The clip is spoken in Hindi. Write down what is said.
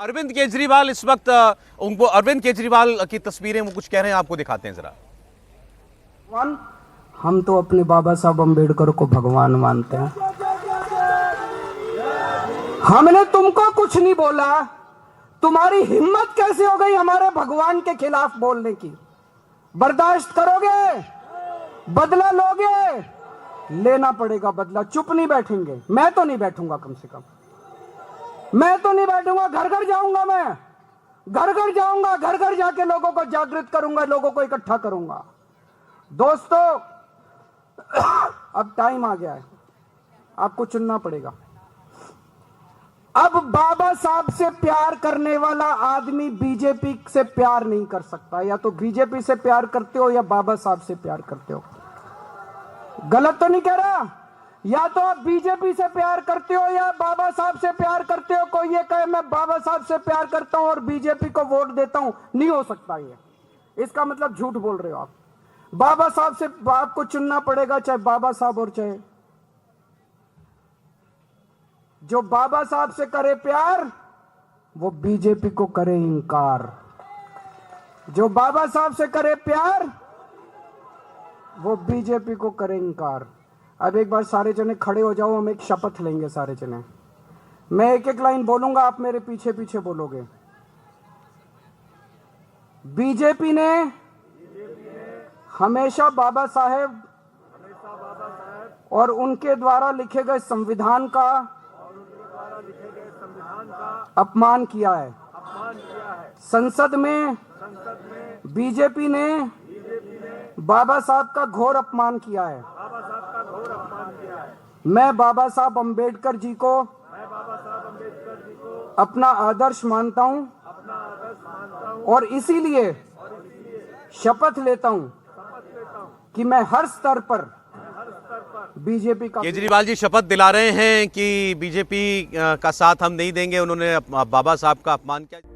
अरविंद केजरीवाल इस वक्त उनको अरविंद केजरीवाल की तस्वीरें वो कुछ कह रहे हैं, आपको दिखाते हैं जरा। हम तो अपने बाबा साहब अम्बेडकर को भगवान मानते हैं। हमने तुमको कुछ नहीं बोला, तुम्हारी हिम्मत कैसे हो गई हमारे भगवान के खिलाफ बोलने की? बर्दाश्त करोगे? बदला लोगे? लेना पड़ेगा बदला, चुप नहीं बैठेंगे। मैं तो नहीं बैठूंगा, कम से कम मैं तो नहीं बैठूंगा। घर घर जाऊंगा, मैं घर घर जाऊंगा, घर घर जाके लोगों को जागृत करूंगा, लोगों को इकट्ठा करूंगा। दोस्तों, अब टाइम आ गया है, आपको चुनना पड़ेगा। अब बाबा साहब से प्यार करने वाला आदमी बीजेपी से प्यार नहीं कर सकता। या तो बीजेपी से प्यार करते हो या बाबा साहब से प्यार करते हो। गलत तो नहीं कह रहा? या तो आप बीजेपी से प्यार करते हो या बाबा साहब से प्यार करते हो। कोई ये कहे मैं बाबा साहब से प्यार करता हूं और बीजेपी को वोट देता हूं, नहीं हो सकता। ये इसका मतलब झूठ बोल रहे हो आप। बाबा साहब से आपको चुनना पड़ेगा, चाहे बाबा साहब और चाहे जो बाबा साहब से करे प्यार वो बीजेपी को करे इनकार। जो बाबा साहब से करे प्यार वो बीजेपी को करे इनकार। अब एक बार सारे जने खड़े हो जाओ, हम एक शपथ लेंगे सारे जने। मैं एक एक लाइन बोलूंगा, आप मेरे पीछे पीछे बोलोगे। बीजेपी ने हमेशा बाबा साहेब और उनके द्वारा लिखे गए संविधान का अपमान किया है। संसद में बीजेपी ने बाबा साहब का घोर अपमान किया है। मैं बाबा साहब अम्बेडकर जी को अपना आदर्श मानता हूं और इसीलिए शपथ लेता हूं कि मैं हर स्तर पर बीजेपी का। केजरीवाल जी शपथ दिला रहे हैं कि बीजेपी का साथ हम नहीं देंगे। उन्होंने बाबा साहब का अपमान किया।